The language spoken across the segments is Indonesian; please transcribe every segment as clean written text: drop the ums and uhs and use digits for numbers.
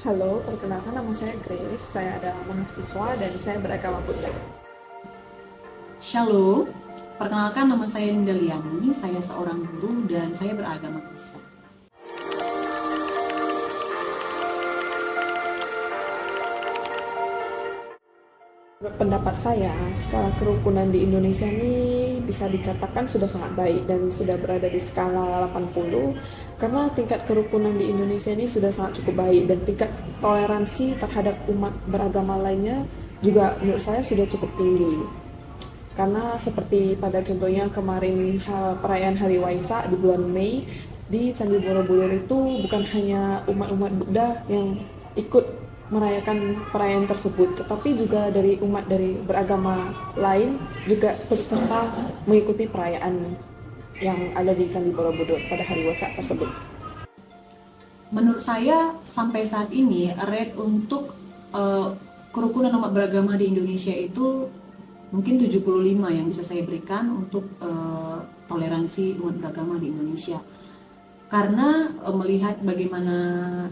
Halo, perkenalkan nama saya Grace. Saya adalah mahasiswa dan saya beragama Buddha. Shalom, perkenalkan nama saya Ninda Liani, saya seorang guru dan saya beragama Kristen. Menurut pendapat saya, skala kerukunan di Indonesia ini bisa dikatakan sudah sangat baik dan sudah berada di skala 80 karena tingkat kerukunan di Indonesia ini sudah sangat cukup baik dan tingkat toleransi terhadap umat beragama lainnya juga menurut saya sudah cukup tinggi. Karena seperti pada contohnya kemarin perayaan Hari Waisak di bulan Mei di Candi Borobudur itu bukan hanya umat-umat Buddha yang ikut merayakan perayaan tersebut, tetapi juga dari umat dari beragama lain juga turut serta mengikuti perayaan yang ada di Candi Borobudur pada Hari Waisak tersebut. Menurut saya sampai saat ini rate untuk kerukunan umat beragama di Indonesia itu mungkin 75 yang bisa saya berikan untuk toleransi umat beragama di Indonesia. Karena melihat bagaimana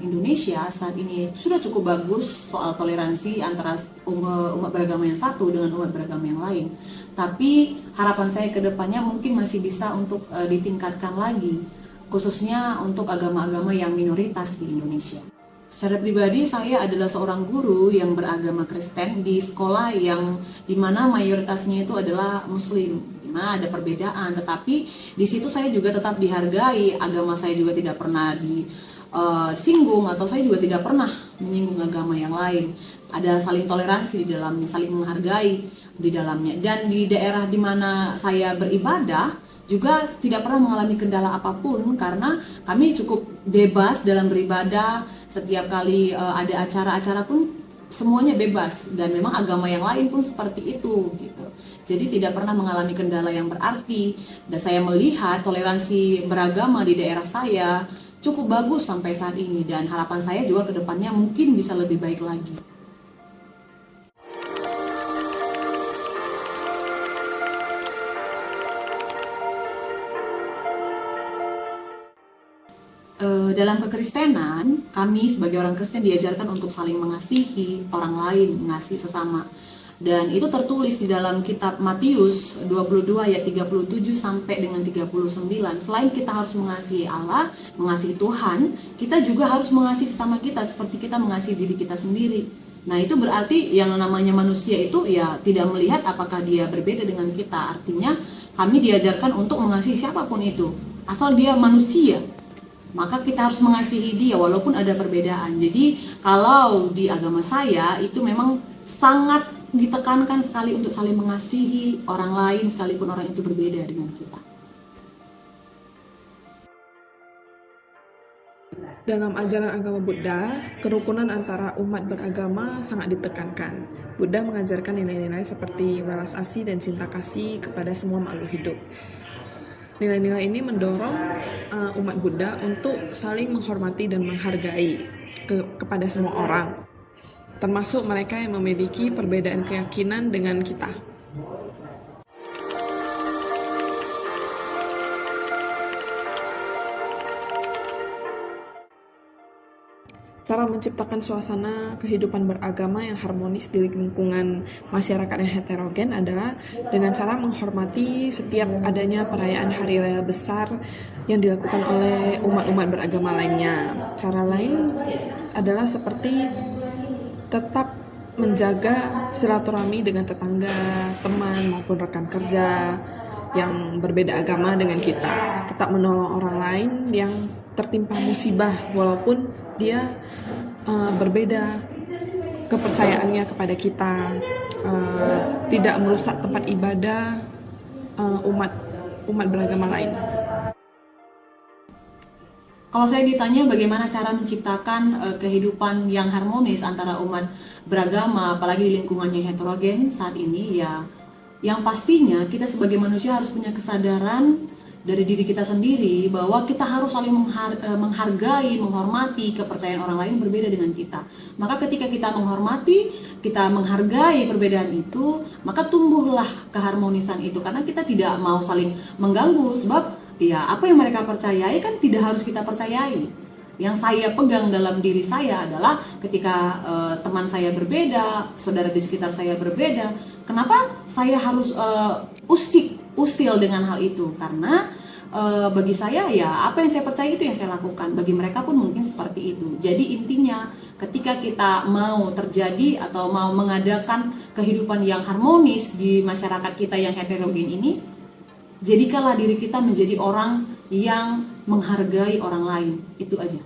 Indonesia saat ini sudah cukup bagus soal toleransi antara umat beragama yang satu dengan umat beragama yang lain. Tapi harapan saya ke depannya mungkin masih bisa untuk ditingkatkan lagi, khususnya untuk agama-agama yang minoritas di Indonesia. Secara pribadi saya adalah seorang guru yang beragama Kristen di sekolah yang dimana mayoritasnya itu adalah Muslim. Nah, ada perbedaan, tetapi di situ saya juga tetap dihargai. Agama saya juga tidak pernah disinggung atau saya juga tidak pernah menyinggung agama yang lain. Ada saling toleransi di dalamnya, saling menghargai di dalamnya. Dan di daerah di mana saya beribadah juga tidak pernah mengalami kendala apapun karena kami cukup bebas dalam beribadah. Setiap kali ada acara-acara pun semuanya bebas, dan memang agama yang lain pun seperti itu gitu. Jadi tidak pernah mengalami kendala yang berarti, dan saya melihat toleransi beragama di daerah saya cukup bagus sampai saat ini, dan harapan saya juga ke depannya mungkin bisa lebih baik lagi. Dalam kekristenan, kami sebagai orang Kristen diajarkan untuk saling mengasihi orang lain, mengasihi sesama. Dan itu tertulis di dalam kitab Matius 22 ayat 37 sampai dengan 39. Selain kita harus mengasihi Allah, mengasihi Tuhan, kita juga harus mengasihi sesama kita seperti kita mengasihi diri kita sendiri. Nah, itu berarti yang namanya manusia itu ya tidak melihat apakah dia berbeda dengan kita. Artinya kami diajarkan untuk mengasihi siapapun itu, asal dia manusia, maka kita harus mengasihi dia walaupun ada perbedaan. Jadi kalau di agama saya itu memang sangat ditekankan sekali untuk saling mengasihi orang lain sekalipun orang itu berbeda dengan kita. Dalam ajaran agama Buddha, kerukunan antara umat beragama sangat ditekankan. Buddha mengajarkan nilai-nilai seperti welas asih dan cinta kasih kepada semua makhluk hidup. Nilai-nilai ini mendorong umat Buddha untuk saling menghormati dan menghargai kepada semua orang, termasuk mereka yang memiliki perbedaan keyakinan dengan kita. Cara menciptakan suasana kehidupan beragama yang harmonis di lingkungan masyarakat yang heterogen adalah dengan cara menghormati setiap adanya perayaan hari raya besar yang dilakukan oleh umat-umat beragama lainnya. Cara lain adalah seperti tetap menjaga silaturahmi dengan tetangga, teman maupun rekan kerja yang berbeda agama dengan kita. Tetap menolong orang lain yang tertimpa musibah walaupun dia berbeda kepercayaannya kepada kita, tidak merusak tempat ibadah umat beragama lain. Kalau saya ditanya bagaimana cara menciptakan kehidupan yang harmonis antara umat beragama, apalagi di lingkungan yang heterogen saat ini, ya yang pastinya kita sebagai manusia harus punya kesadaran dari diri kita sendiri bahwa kita harus saling menghargai, menghormati kepercayaan orang lain berbeda dengan kita. Maka ketika kita menghormati, kita menghargai perbedaan itu, maka tumbuhlah keharmonisan itu, karena kita tidak mau saling mengganggu. Sebab ya apa yang mereka percayai kan tidak harus kita percayai. Yang saya pegang dalam diri saya adalah ketika teman saya berbeda, saudara di sekitar saya berbeda, kenapa saya harus usil dengan hal itu? Karena bagi saya ya apa yang saya percaya itu yang saya lakukan. Bagi mereka pun mungkin seperti itu. Jadi intinya ketika kita mau terjadi atau mau mengadakan kehidupan yang harmonis di masyarakat kita yang heterogen ini, jadikanlah diri kita menjadi orang yang menghargai orang lain. Itu aja.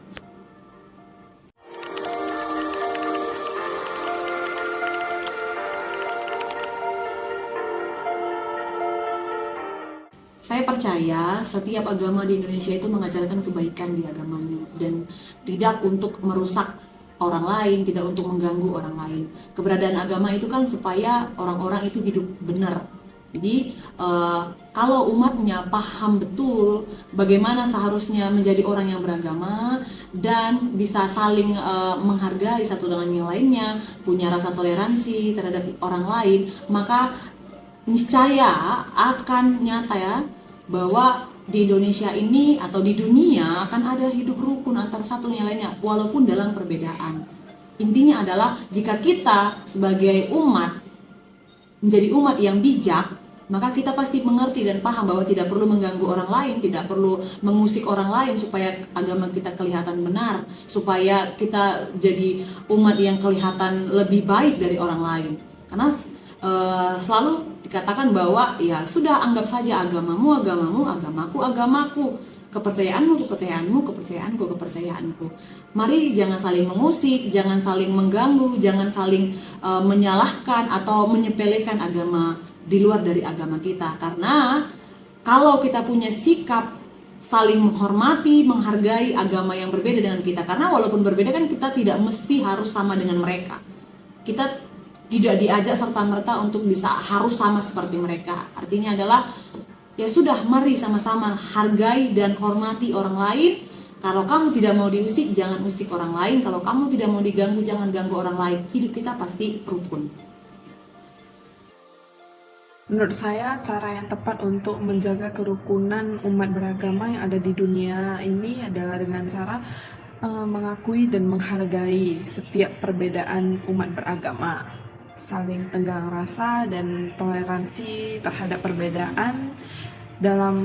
Saya percaya setiap agama di Indonesia itu mengajarkan kebaikan di agamanya dan tidak untuk merusak orang lain, tidak untuk mengganggu orang lain. Keberadaan agama itu kan supaya orang-orang itu hidup benar. Jadi kalau umatnya paham betul bagaimana seharusnya menjadi orang yang beragama dan bisa saling menghargai satu dengan yang lainnya, punya rasa toleransi terhadap orang lain, maka niscaya akan nyata ya bahwa di Indonesia ini atau di dunia akan ada hidup rukun antara satu yang lainnya walaupun dalam perbedaan. Intinya adalah jika kita sebagai umat menjadi umat yang bijak, maka kita pasti mengerti dan paham bahwa tidak perlu mengganggu orang lain, tidak perlu mengusik orang lain supaya agama kita kelihatan benar, supaya kita jadi umat yang kelihatan lebih baik dari orang lain. Karena selalu dikatakan bahwa ya sudah anggap saja agamamu, agamaku, kepercayaanku. Mari jangan saling mengusik, jangan saling mengganggu, jangan saling menyalahkan atau menyepelekan agama di luar dari agama kita. Karena kalau kita punya sikap saling menghormati, menghargai agama yang berbeda dengan kita, karena walaupun berbeda kan kita tidak mesti harus sama dengan mereka. Kita tidak diajak serta-merta untuk bisa harus sama seperti mereka. Artinya adalah ya sudah, mari sama-sama hargai dan hormati orang lain. Kalau kamu tidak mau diusik, jangan usik orang lain. Kalau kamu tidak mau diganggu, jangan ganggu orang lain. Hidup kita pasti rukun. Menurut saya, cara yang tepat untuk menjaga kerukunan umat beragama yang ada di dunia ini adalah dengan cara mengakui dan menghargai setiap perbedaan umat beragama, saling tenggang rasa dan toleransi terhadap perbedaan dalam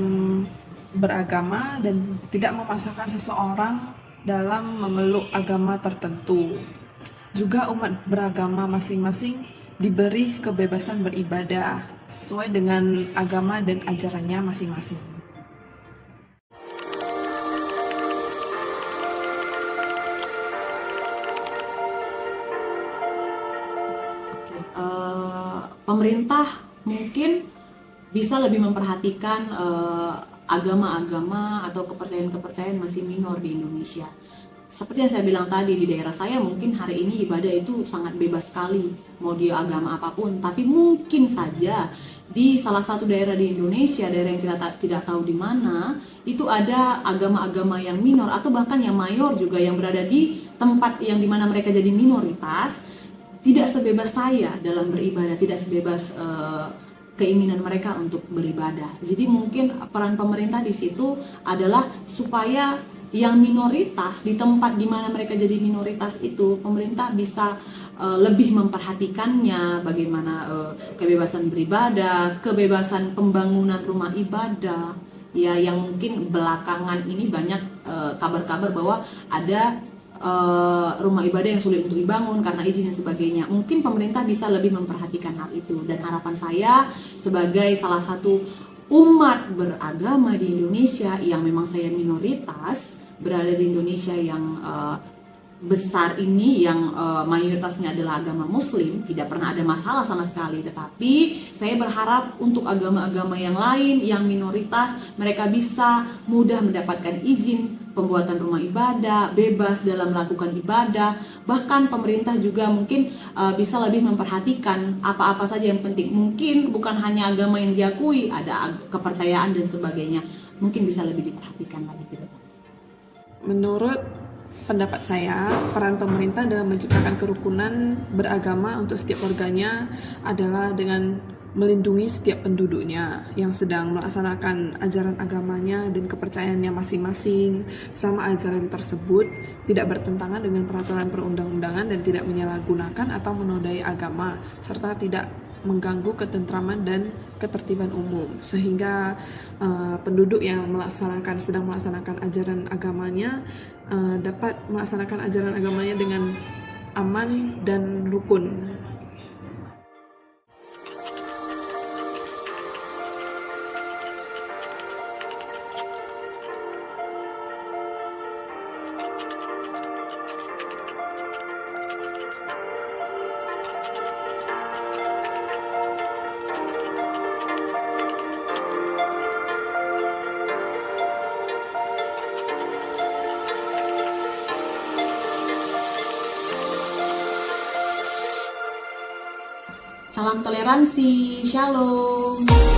beragama dan tidak memaksakan seseorang dalam memeluk agama tertentu. Juga umat beragama masing-masing diberi kebebasan beribadah sesuai dengan agama dan ajarannya masing-masing. Pemerintah mungkin bisa lebih memperhatikan agama-agama atau kepercayaan-kepercayaan masih minor di Indonesia. Seperti yang saya bilang tadi, di daerah saya mungkin hari ini ibadah itu sangat bebas sekali, mau dia agama apapun. Tapi mungkin saja di salah satu daerah di Indonesia, daerah yang kita tidak tahu di mana, itu ada agama-agama yang minor atau bahkan yang mayor juga yang berada di tempat yang dimana mereka jadi minoritas. Tidak sebebas saya dalam beribadah, tidak sebebas keinginan mereka untuk beribadah. Jadi mungkin peran pemerintah di situ adalah supaya yang minoritas di tempat di mana mereka jadi minoritas itu, pemerintah bisa lebih memperhatikannya, bagaimana kebebasan beribadah, kebebasan pembangunan rumah ibadah, ya yang mungkin belakangan ini banyak kabar-kabar bahwa ada rumah ibadah yang sulit untuk dibangun karena izin dan sebagainya. Mungkin pemerintah bisa lebih memperhatikan hal itu, dan harapan saya sebagai salah satu umat beragama di Indonesia yang memang saya minoritas berada di Indonesia yang besar ini, yang mayoritasnya adalah agama Muslim, tidak pernah ada masalah sama sekali. Tetapi saya berharap untuk agama-agama yang lain yang minoritas, mereka bisa mudah mendapatkan izin pembuatan rumah ibadah, bebas dalam melakukan ibadah. Bahkan pemerintah juga mungkin bisa lebih memperhatikan apa-apa saja yang penting. Mungkin bukan hanya agama yang diakui, ada kepercayaan dan sebagainya. Mungkin bisa lebih diperhatikan lagi ke depan. Menurut pendapat saya, peran pemerintah dalam menciptakan kerukunan beragama untuk setiap warganya adalah dengan melindungi setiap penduduknya yang sedang melaksanakan ajaran agamanya dan kepercayaannya masing-masing selama ajaran tersebut tidak bertentangan dengan peraturan perundang-undangan dan tidak menyalahgunakan atau menodai agama serta tidak mengganggu ketentraman dan ketertiban umum, sehingga penduduk yang sedang melaksanakan ajaran agamanya dapat melaksanakan ajaran agamanya dengan aman dan rukun. Salam toleransi, shalom.